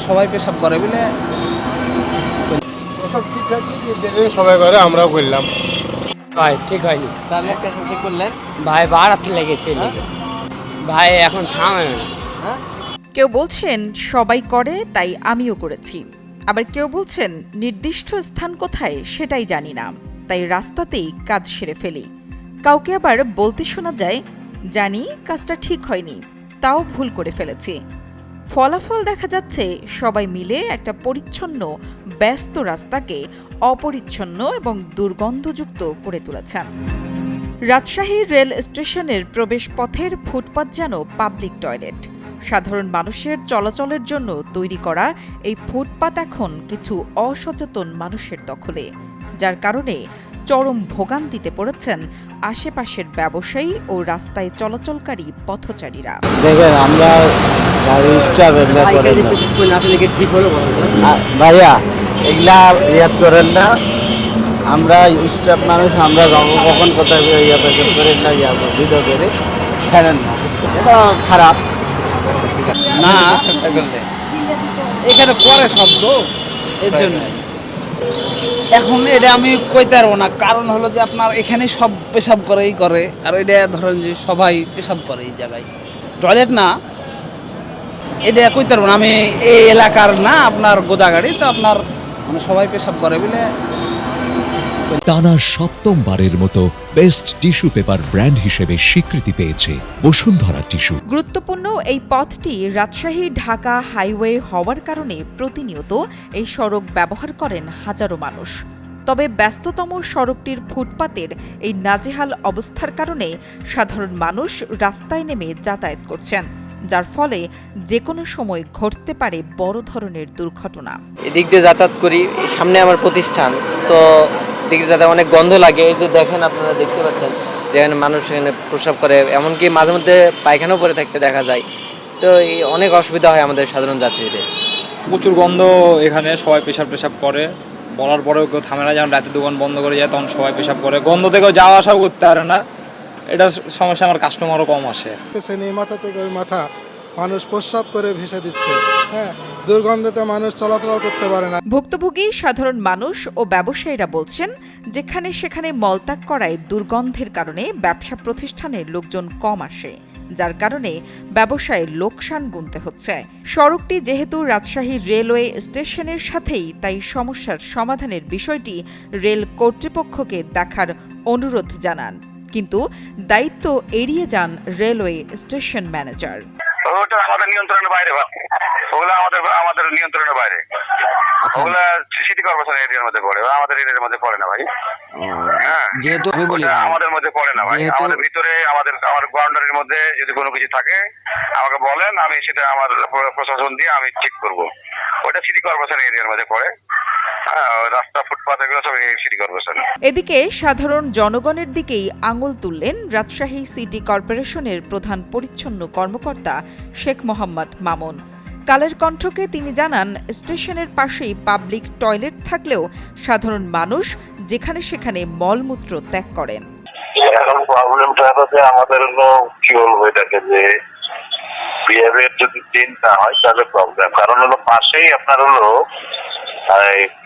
সবাই পেশাব করে বলে সবাই করে, আমরাও করলাম। ভাই ঠিক হয়নি তাহলে কি করলেন ভাই, বাড়াতে লেগেছে ভাই, এখন থামে না। হ্যাঁ? কেউ বলছেন সবাই করে তাই আমিও করেছি, আবার কেউ বলছেন নির্দিষ্ট স্থান কোথায় সেটাই জানি না, তাই রাস্তাতেই কাজ সেরে ফেলি। কাউকে আবার বলতে শোনা যায়, জানি কাজটা ঠিক হয়নি, তাও ভুল করে ফেলেছি। ফলাফল দেখা যাচ্ছে সবাই মিলে একটা পরিচ্ছন্ন ব্যস্ত রাস্তাকে অপরিচ্ছন্ন এবং দুর্গন্ধযুক্ত করে তুলেছেন। রাজশাহী রেল স্টেশনের প্রবেশপথের ফুটপাত যেন পাবলিক টয়লেট। সাধারণ মানুষের চলাচলের জন্য তৈরি করা এই ফুটপাত এখন কিছু অসচেতন মানুষের দখলে, যার কারণে চরম ভোগান্তিতে পড়েছেন আশেপাশের ব্যবসায়ী ও রাস্তায় চলাচলকারী পথচারীরা। দেখেন, আমরা গাড়ি স্টাফ এগুলা করেন না ঠিক হলো ভাইয়া, এগুলা ইয়াদ করেন না। আমরা স্টাফ মানুষ, আমরা কখন কোথায় ইয়া পেশাব করে না ইয়া ভিডিও করে ছাড়েন না, এটা খারাপ না। এখানে করে শব্দ, এর জন্য এখন এটা আমি কইতে পারবো না। কারণ হলো যে আপনার এখানে সব পেশাব করেই করে, আর এটা ধরেন যে সবাই পেশাব করে এই জায়গায়, টয়লেট না। এটা কইতে পারবো না, আমি এই এলাকার না, আপনার গোদাগাড়ি তো আপনার মানে সবাই পেশাব করে বলে। টানা সপ্তমবারের মতো বেস্ট টিস্যু পেপার ব্র্যান্ড হিসেবে স্বীকৃতি পেয়েছে বসুন্ধরা টিস্যু। গুরুত্বপূর্ণ এই পথটি রাজশাহী ঢাকা হাইওয়ে হওয়ার কারণে প্রতিনিয়ত এই সড়ক ব্যবহার করেন হাজারো মানুষ। তবে ব্যস্ততম সড়কটির ফুটপাতের এই নাজেহাল অবস্থার কারণে সাধারণ মানুষ রাস্তায় নেমে যাতায়াত করছেন, যার ফলে যে কোনো সময় ঘটতে পারে বড় ধরনের দুর্ঘটনা। এদিক দিয়ে যাতায়াত করি, সামনে আমার প্রতিষ্ঠান, তো দিকে যাতে অনেক গন্ধ লাগে। এই যে দেখেন, আপনারা দেখতে পাচ্ছেন যেখানে মানুষ এখানে প্রস্রাব করে, এমনকি মাঝে মধ্যে পায়খানাও পরে থাকতে দেখা যায়। তো এই অনেক অসুবিধা হয় আমাদের সাধারণ যাত্রীদের। প্রচুর গন্ধ, এখানে সবাই পেশাব করে, বলার পরেও কেউ থামে না। যেমন রাতে দোকান বন্ধ করে যায়, তখন সবাই পেশাব করে, গন্ধ থেকেও যাওয়া আসাও করতে পারে না। এটা সমস্যা, আমার কাস্টমারও কম আসে। এই মাথা থেকে ওই মাথা মানুষ প্রস্রাব করে ভেসে দিচ্ছে। হ্যাঁ, দুর্গন্ধতে মানুষ চলাফেরা করতে পারে না। ভুক্তভোগী সাধারণ মানুষ ও ব্যবসায়ীরা বলছেন, যেখানে সেখানে মলত্যাগ করায় দুর্গন্ধের কারণে ব্যবসা প্রতিষ্ঠানে লোকজন কম আসে, যার কারণে ব্যবসায় লোকসান গুনতে হচ্ছে। সড়কটি যেহেতু রাজশাহী রেলওয়ে স্টেশনের সাথেই, তাই সমস্যার সমাধানের বিষয়টি রেল কর্তৃপক্ষকে দেখার অনুরোধ জানান, কিন্তু দায়িত্ব এড়িয়ে যান রেলওয়ে স্টেশন ম্যানেজার। ওটা আমাদের নিয়ন্ত্রণের বাইরে, ওগুলো আমাদের নিয়ন্ত্রণের বাইরে। ওগুলা সিটি কর্পোরেশন এরিয়ার মধ্যে পড়ে, আমাদের এরিয়ার মধ্যে পড়ে না ভাই। হ্যাঁ, যেহেতু আমি বলি আমাদের মধ্যে পড়ে না ভাই। আমাদের ভিতরে আমার বাউন্ডারির মধ্যে যদি কোনো কিছু থাকে আমাকে বলেন, আমি সেটা আমার প্রশাসন দিয়ে আমি ঠিক করব। ওটা সিটি কর্পোরেশন এরিয়ার মধ্যে পড়ে। রাস্তা, ফুটপাথ, এগুলো সব সিটি কর্পোরেশন। এদিকে সাধারণ জনগণের দিকেই আঙুল তুললেন রাজশাহী সিটি কর্পোরেশনের প্রধান পরিচ্ছন্ন কর্মকর্তা শেখ মোহাম্মদ মামুন। কালের কণ্ঠকে তিনি জানান, স্টেশনের পাশেই পাবলিক টয়লেট থাকলেও সাধারণ মানুষ যেখানে সেখানে মলমূত্র ত্যাগ করেন। এখন প্রবলেমটা হচ্ছে আমাদের হলো কি বলবো, এটাকে যে বিহেভিয়ার যদি চেঞ্জ না হয় তাহলে প্রবলেম। কারণ হলো পাশেই আপনার হলো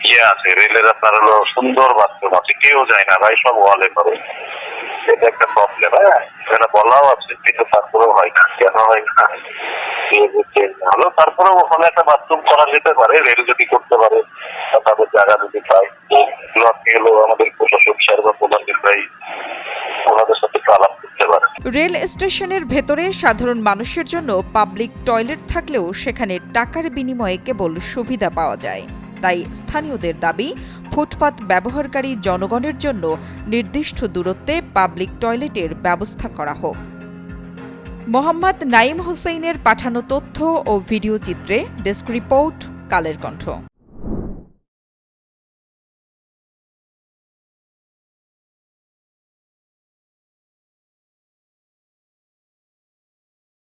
ইয়ে আছে, রেলের আপনার হলো সুন্দর বাথরুম আছে, কেউ যায় না ভাই, সব ওয়ালে করে। এটা একটা প্রবলেম। হ্যাঁ, এটা বলাও আছে, কিন্তু তারপরেও হয় না। কেন হয় না? হলো তারপরেও ওখানে একটা বাথরুম করা যেতে পারে, রেল যদি করতে পারে, তাদের জায়গা যদি পায়। এগুলো আমাদের প্রশাসক স্যার বা প্রধান নির্বাহী ওনাদের সাথে আলাপ করতে পারে। রেল স্টেশনের ভেতরে সাধারণ মানুষের জন্য পাবলিক টয়লেট থাকলেও সেখানে টাকার বিনিময়ে কেবল সুবিধা পাওয়া যায়। তাই স্থানীয়দের দাবি, ফুটপাত ব্যবহারকারী জনগণের জন্য নির্দিষ্ট দূরত্বে পাবলিক টয়লেটের ব্যবস্থা করা হোক। মোহাম্মদ নাইম হোসেইনের পাঠানো তথ্য ও ভিডিও চিত্রে ডেস্ক রিপোর্ট, কালের কণ্ঠ।